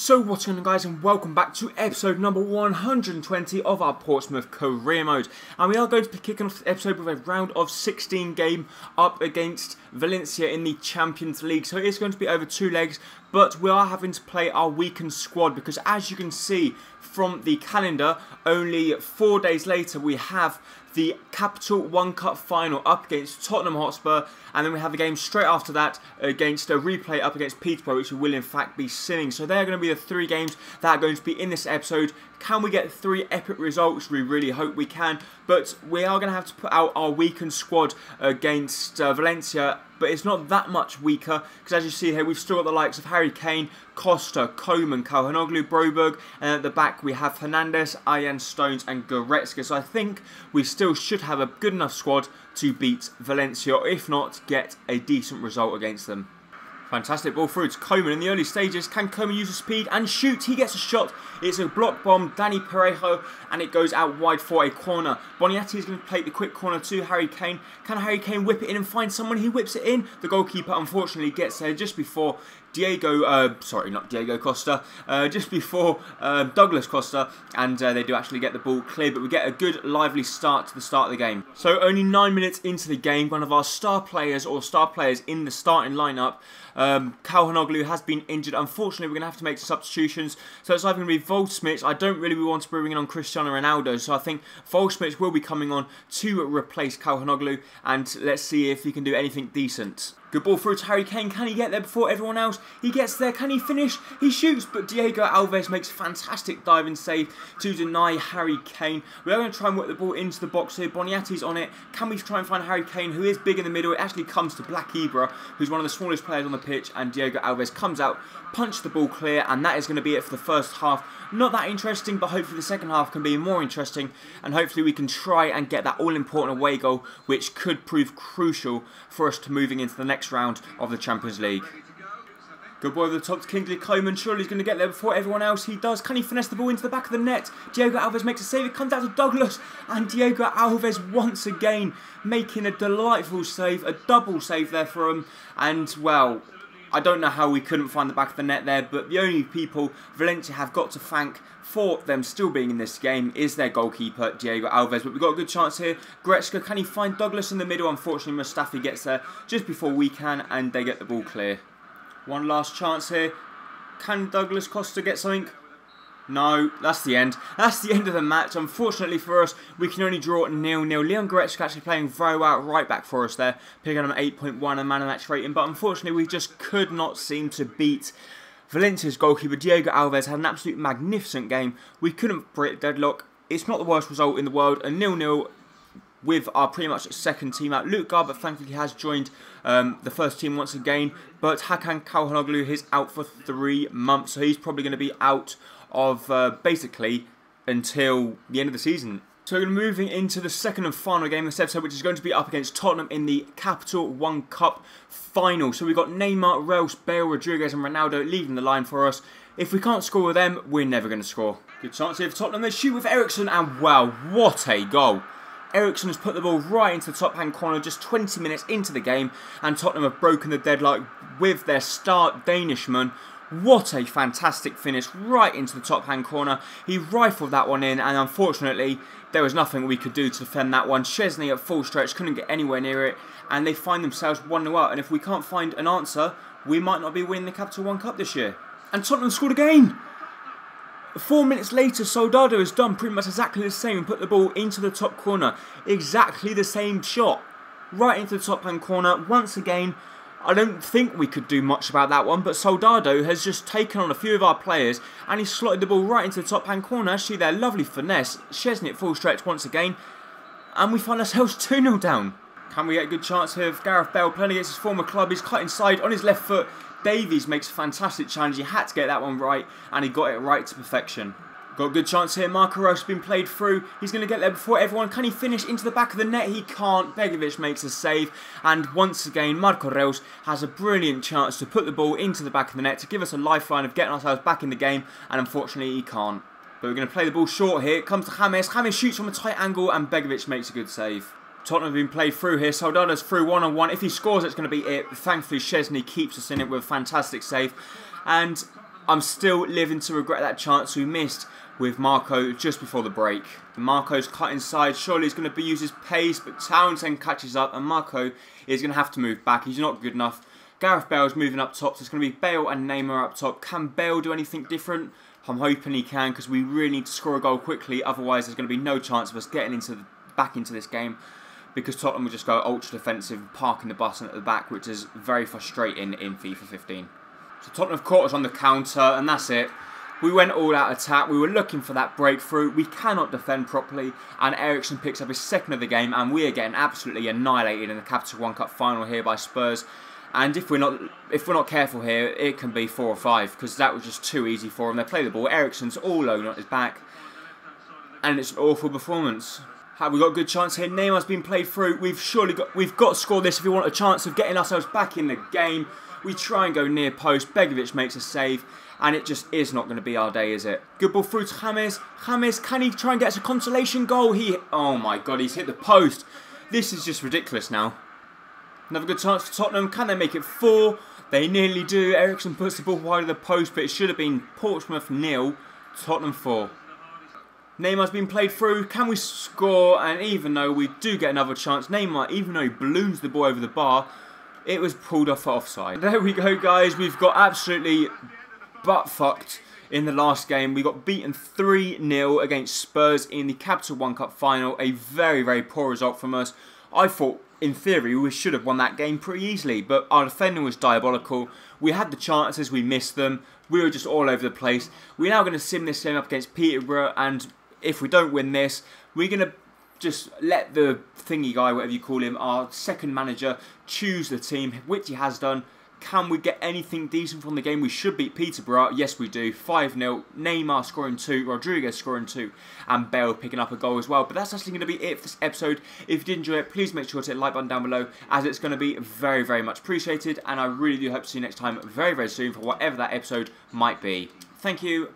So what's going on, guys, and welcome back to episode number 120 of our Portsmouth career mode. And we are going to be kicking off the episode with a round of 16 game up against Valencia in the Champions League. So it is going to be over 2 legs, but we are having to play our weakened squad because, as you can see from the calendar, only 4 days later we have the Capital One Cup final up against Tottenham Hotspur, and then we have a game straight after that against a replay up against Peterborough, which we will in fact be seeing. So they're going to be the 3 games that are going to be in this episode. Can we get 3 epic results? We really hope we can, but we are going to have to put out our weakened squad against Valencia, but it's not that much weaker, because as you see here, we've still got the likes of Harry Kane, Costa, Coman, Calhanoglu, Broberg, and at the back we have Hernandez, Ian Stones and Goretzka. So I think we still should have a good enough squad to beat Valencia, or if not, get a decent result against them. Fantastic ball through to Coman in the early stages. Can Coman use his speed and shoot? He gets a shot. It's a block bomb, Danny Perejo, and it goes out wide for a corner. Boniatti is going to play the quick corner to Harry Kane. Can Harry Kane whip it in and find someone? He whips it in. The goalkeeper unfortunately gets there just before Costa, just before Douglas Costa, and they do actually get the ball clear, but we get a good lively start to the start of the game. So only 9 minutes into the game, one of our star players in the starting lineup, Calhanoglu, has been injured. Unfortunately, we're going to have to make substitutions, so it's either going to be Voldsmith. I don't really want to be bringing on Cristiano Ronaldo, so I think Voldsmith will be coming on to replace Calhanoglu, and let's see if he can do anything decent. Good ball through to Harry Kane. Can he get there before everyone else? He gets there. Can he finish? He shoots, but Diego Alves makes a fantastic diving save to deny Harry Kane. We are going to try and work the ball into the box here. Boniatti's on it. Can we try and find Harry Kane, who is big in the middle? It actually comes to Black Ibra, who's one of the smallest players on the pitch, and Diego Alves comes out, punches the ball clear, and that is going to be it for the first half. Not that interesting, but hopefully the second half can be more interesting, and hopefully we can try and get that all-important away goal, which could prove crucial for us to moving into the next round of the Champions League. Good ball over the top to Kingsley Coman. Surely he's going to get there before everyone else. He does. Can he finesse the ball into the back of the net? Diego Alves makes a save. It comes out to Douglas, and Diego Alves once again making a delightful save, a double save there for him, and well, I don't know how we couldn't find the back of the net there, but the only people Valencia have got to thank for them still being in this game is their goalkeeper, Diego Alves. But we've got a good chance here. Goretzka, can he find Douglas in the middle? Unfortunately, Mustafi gets there just before we can, and they get the ball clear. One last chance here. Can Douglas Costa get something? No, that's the end. That's the end of the match. Unfortunately for us, we can only draw 0-0. Leon Goretzka actually playing very well right back for us there, picking up an 8.1 and man of match rating. But unfortunately, we just could not seem to beat Valencia's goalkeeper. Diego Alves had an absolute magnificent game. We couldn't break deadlock. It's not the worst result in the world. A 0-0 with our pretty much second team out. Luke Garbutt thankfully has joined the first team once again, but Hakan Calhanoglu is out for 3 months, so he's probably going to be out of basically until the end of the season. So we're moving into the second and final game of this episode, which is going to be up against Tottenham in the Capital One Cup final. So we've got Neymar, Reus, Bale, Rodriguez and Ronaldo leading the line for us. If we can't score with them, we're never going to score. Good chance here for Tottenham. They shoot with Eriksson, and wow, what a goal. Eriksson has put the ball right into the top-hand corner just 20 minutes into the game, and Tottenham have broken the deadlock with their star Danishman. What a fantastic finish right into the top-hand corner. He rifled that one in, and unfortunately, there was nothing we could do to defend that one. Szczesny at full stretch couldn't get anywhere near it, and they find themselves 1-0 up. And if we can't find an answer, we might not be winning the Capital One Cup this year. And Tottenham scored again. 4 minutes later, Soldado has done pretty much exactly the same and put the ball into the top corner. Exactly the same shot. Right into the top-hand corner. Once again, I don't think we could do much about that one, but Soldado has just taken on a few of our players, and he's slotted the ball right into the top-hand corner. See their lovely finesse. Szczesny at full stretch once again, and we find ourselves 2-0 down. Can we get a good chance here of Gareth Bale playing against his former club? He's cut inside on his left foot. Davies makes a fantastic challenge. He had to get that one right, and he got it right to perfection. Got a good chance here. Marco Reus has been played through. He's going to get there before everyone. Can he finish into the back of the net? He can't. Begovic makes a save. And once again, Marco Reus has a brilliant chance to put the ball into the back of the net to give us a lifeline of getting ourselves back in the game. And unfortunately, he can't. But we're going to play the ball short here. It comes to James. James shoots from a tight angle, and Begovic makes a good save. Tottenham have been played through here. Soldado's through one-on-one. If he scores, it's going to be it. Thankfully, Szczesny keeps us in it with a fantastic save. And I'm still living to regret that chance we missed with Marco just before the break. Marco's cut inside, surely he's going to use his pace, but Townsend catches up and Marco is going to have to move back. He's not good enough. Gareth Bale's moving up top, so it's going to be Bale and Neymar up top. Can Bale do anything different? I'm hoping he can, because we really need to score a goal quickly, otherwise there's going to be no chance of us getting back into this game, because Tottenham will just go ultra defensive, parking the bus at the back, which is very frustrating in FIFA 15. So Tottenham have caught us on the counter, and that's it. We went all out attack, we were looking for that breakthrough, we cannot defend properly, and Eriksen picks up his second of the game, and we are getting absolutely annihilated in the Capital One Cup final here by Spurs. And if we're not careful here, it can be 4 or 5, because that was just too easy for them. They play the ball, Eriksen's all alone on his back, and it's an awful performance. Have we got a good chance here? Neymar's been played through. We've got to score this if we want a chance of getting ourselves back in the game. We try and go near post. Begovic makes a save, and it just is not going to be our day, is it? Good ball through to James. James, can he try and get us a consolation goal? Oh my God, he's hit the post. This is just ridiculous now. Another good chance for Tottenham. Can they make it 4? They nearly do. Eriksen puts the ball wide of the post, but it should have been Portsmouth 0, Tottenham 4. Neymar's been played through. Can we score? And even though we do get another chance, Neymar, even though he balloons the ball over the bar, it was pulled off for offside. There we go, guys. We've got absolutely butt-fucked in the last game. We got beaten 3-0 against Spurs in the Capital One Cup final. A very, very poor result from us. I thought, in theory, we should have won that game pretty easily, but our defending was diabolical. We had the chances, we missed them. We were just all over the place. We're now going to sim this game up against Peterborough, and if we don't win this, we're going to just let the thingy guy, whatever you call him, our second manager, choose the team, which he has done. Can we get anything decent from the game? We should beat Peterborough. Yes, we do. 5-0. Neymar scoring 2. Rodriguez scoring 2. And Bale picking up a goal as well. But that's actually going to be it for this episode. If you did enjoy it, please make sure to hit the like button down below, as it's going to be very, very much appreciated. And I really do hope to see you next time very, very soon for whatever that episode might be. Thank you.